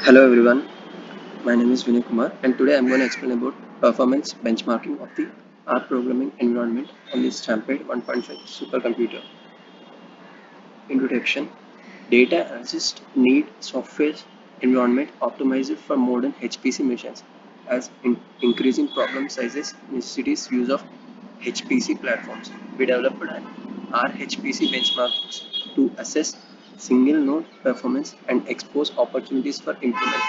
Hello everyone, my name is Vinay Kumar and today I'm going to explain about performance benchmarking of the R programming environment on the Stampede 1.5 supercomputer. Introduction. Data analysts need software environment optimized for modern HPC machines as increasing problem sizes necessitates use of HPC platforms. We developed an RHPC benchmarks to assess single node performance and expose opportunities for improvement.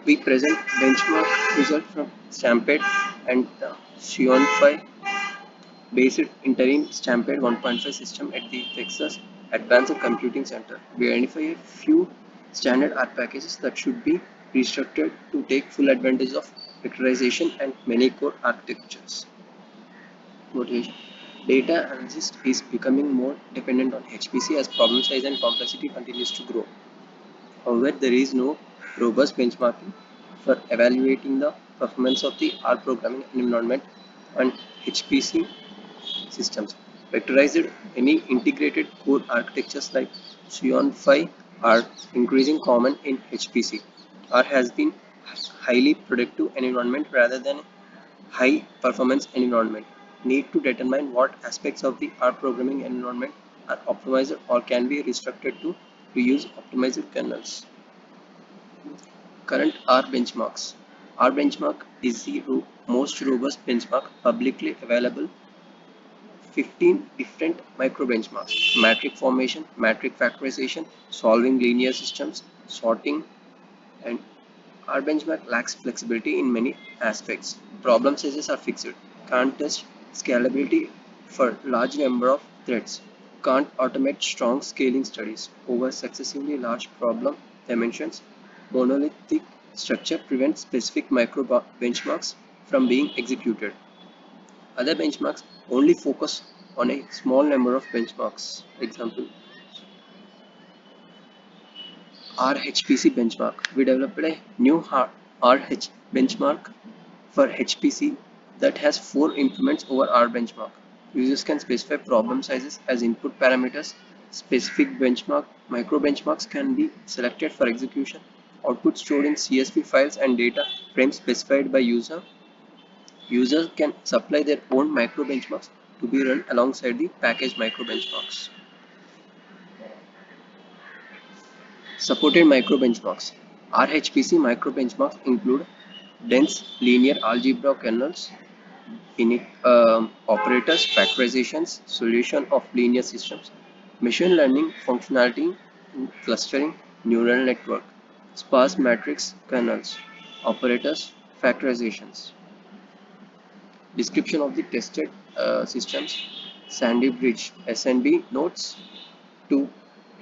We present benchmark results from Stampede and the Xeon Phi based interim Stampede 1.5 system at the Texas Advanced Computing Center. We identify a few standard R packages that should be restructured to take full advantage of vectorization and many core architectures. Motivation. Data analysis is becoming more dependent on HPC as problem size and complexity continues to grow. However, there is no robust benchmarking for evaluating the performance of the R programming environment on HPC systems. Vectorized any integrated core architectures like Xeon Phi are increasing common in HPC. R has been highly productive environment rather than high performance environment. Need to determine what aspects of the R programming environment are optimized or can be restructured to reuse optimized kernels. Current R benchmarks. R benchmark is the most robust benchmark publicly available. 15 different micro benchmarks: matrix formation, matrix factorization, solving linear systems, sorting, and R benchmark lacks flexibility in many aspects. Problem sizes are fixed. Can't test scalability for large number of threads. Can't automate strong scaling studies over successively large problem dimensions. Monolithic structure prevents specific micro benchmarks from being executed. Other benchmarks only focus on a small number of benchmarks. Example, RHPC benchmark. We developed a new RH benchmark for HPC that has 4 improvements over R benchmark. Users can specify problem sizes as input parameters. Specific benchmark micro benchmarks can be selected for execution. Output stored in CSV files and data frames specified by user. Users can supply their own micro benchmarks to be run alongside the packaged micro benchmarks. Supported micro benchmarks. RHPC micro benchmarks include dense linear algebra kernels, init operators, factorizations, solution of linear systems, machine learning functionality, clustering, neural network, sparse matrix kernels, operators, factorizations. Description of the tested systems: Sandy Bridge SNB nodes to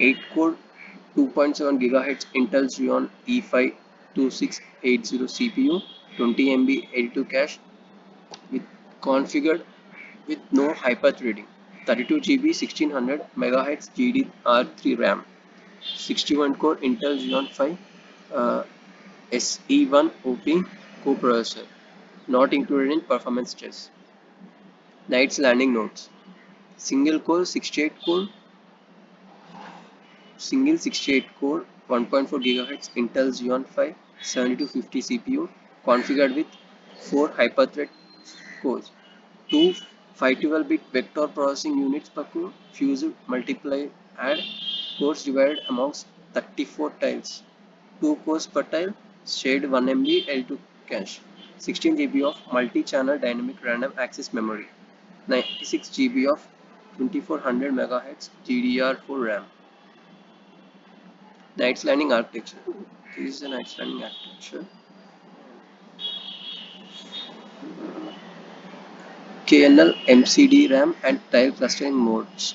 8 core 2.7 GHz Intel Xeon E5 2680 CPU, 20 MB L2 cache with configured with no hyperthreading, 32 GB 1600 MHz GDR3 RAM, 61 core Intel Xeon 5 SE1 OP coprocessor, not included in performance tests. Knights Landing nodes: single core 68 core 1.4 GHz Intel Xeon 5 7250 CPU configured with 4 hyperthread cores, 2 512-bit vector processing units per core, fused multiply add cores divided amongst 34 tiles, 2 cores per tile, shared 1 MB L2 cache, 16 GB of multi-channel dynamic random access memory, 96 GB of 2400 MHz GDR4 RAM. Knights Landing architecture. This is a Knights Landing architecture. KNL MCD RAM and tile clustering modes.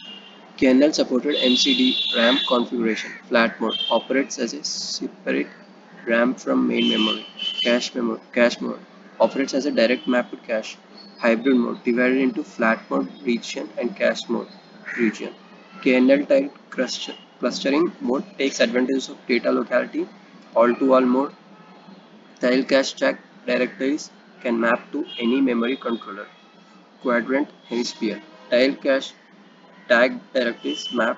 KNL supported MCD RAM configuration. Flat mode operates as a separate RAM from main memory. Cache mode operates as a direct map to cache. Hybrid mode divided into flat mode region and cache mode region. KNL tile clustering mode takes advantage of data locality. All-to-all mode tile cache stack directories can map to any memory controller. Quadrant hemisphere tile cache tag directories map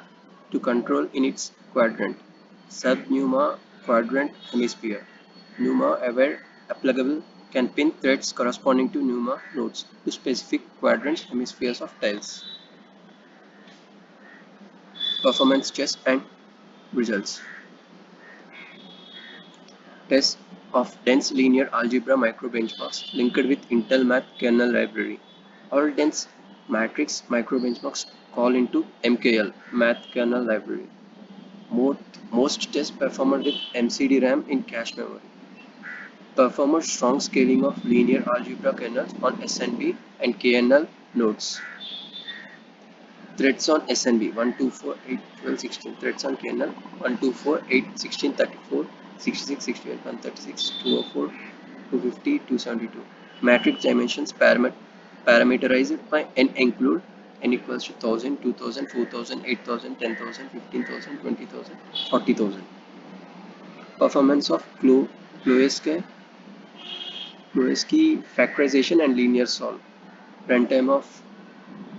to control in its quadrant. Subnuma quadrant hemisphere. NUMA aware applicable can pin threads corresponding to NUMA nodes to specific quadrant hemispheres of tiles. Performance test and results. Test of dense linear algebra microbenchmarks linked with Intel Math kernel library. All dense matrix microbenchmarks call into MKL Math kernel library. Most tests performed with MCD-RAM in cache memory. Performed strong scaling of linear algebra kernels on SNB and KNL nodes. Threads on SNB 1, 2, 4, 8, 12, 16. Threads on kernel 1, 2, 4, 8, 16, 34, 66, 68, 136, 204, 250, 272. Matrix dimensions parameterized by n include n equals to 1000, 2000, 4000, 8000, 10,000, 15,000, 20,000, 40,000. Performance of Cloesky factorization and linear solve. Runtime of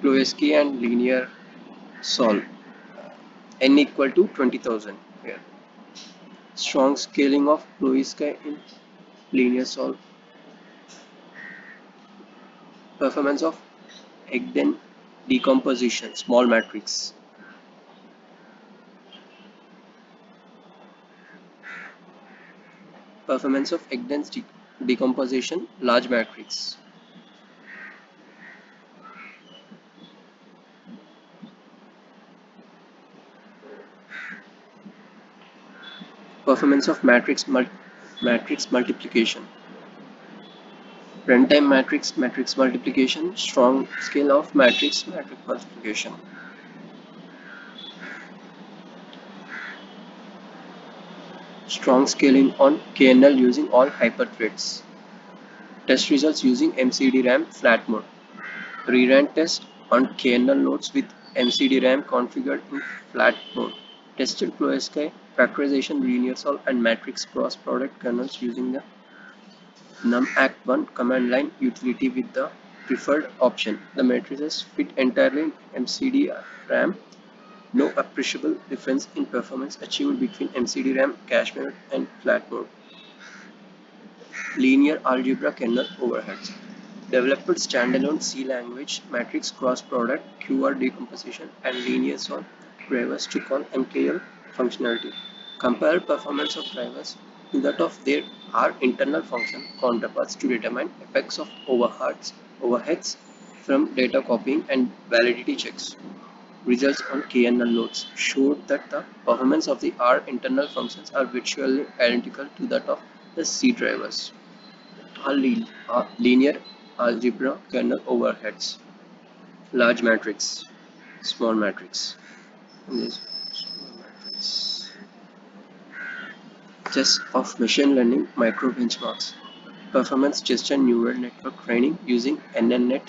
Cloesky and linear solve. N equal to 20,000 here. Strong scaling of Cloesky in linear solve. Performance of Egden decomposition, small matrix. Performance of Egden's decomposition, large matrix. Performance of matrix multiplication. Runtime matrix multiplication, strong scale of matrix multiplication. Strong scaling on KNL using all hyperthreads. Test results using MCD-RAM flat mode. Reran test on KNL nodes with MCD-RAM configured in flat mode. Tested Cloesky factorization, linear solve, and matrix cross product kernels using the numact1 command line utility with the preferred option. The matrices fit entirely in MCD-RAM. No appreciable difference in performance achieved between MCD-RAM cache mode and flat mode. Linear algebra kernel overheads. Developed standalone C language, matrix cross product, QR decomposition, and linear solve drivers to call MKL functionality. Compare performance of drivers to that of their R internal function counterparts to determine effects of overheads from data copying and validity checks. Results on KNL nodes showed that the performance of the R internal functions are virtually identical to that of the C drivers. Linear algebra kernel overheads. Large matrix, small matrix. This small matrix. Test of machine learning micro benchmarks. Performance test and neural network training using NNNet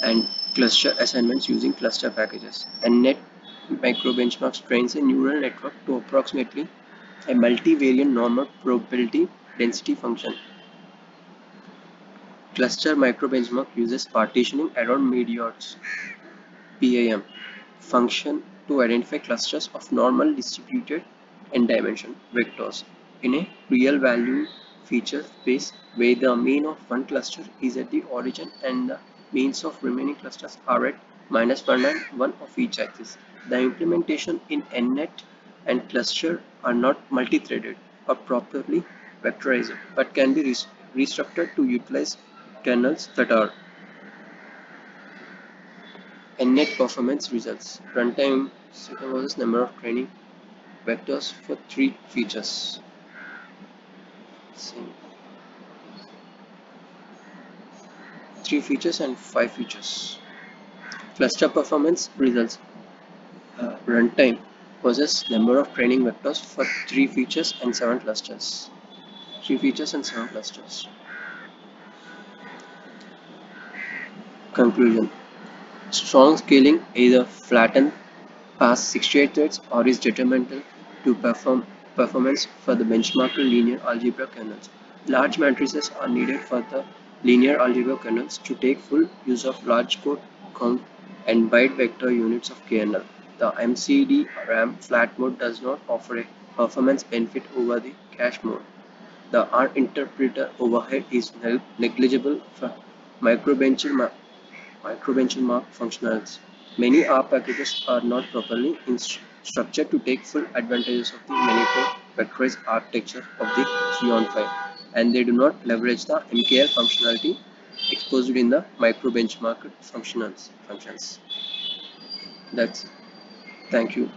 and cluster assignments using cluster packages. NNet micro benchmarks trains a neural network to approximately a multivariate normal probability density function. Cluster microbenchmark uses partitioning around meteors (PAM) function to identify clusters of normal distributed n-dimension vectors in a real-valued feature space where the mean of one cluster is at the origin and the means of remaining clusters are at -1 and 1 of each axis. The implementation in NNet and cluster are not multi-threaded or properly vectorized, but can be restructured to utilize kernels that are NNet performance results. Runtime second was number of training vectors for 3 features. See, 3 features and 5 features. Cluster performance results. Runtime possess number of training vectors for 3 features and 7 clusters. 3 features and 7 clusters. Conclusion. Strong scaling either flatten past 68 threads or is detrimental to performance for the benchmark linear algebra kernels. Large matrices are needed for the linear algebra kernels to take full use of large code count and byte vector units of kernel. The MCD RAM flat mode does not offer a performance benefit over the cache mode. The R interpreter overhead is negligible for microbenchmark functionals. Many R packages are not properly structured to take full advantages of the manifold vectorized architecture of the Xeon 5, and they do not leverage the MKL functionality exposed in the microbenchmark functions. That's Thank you.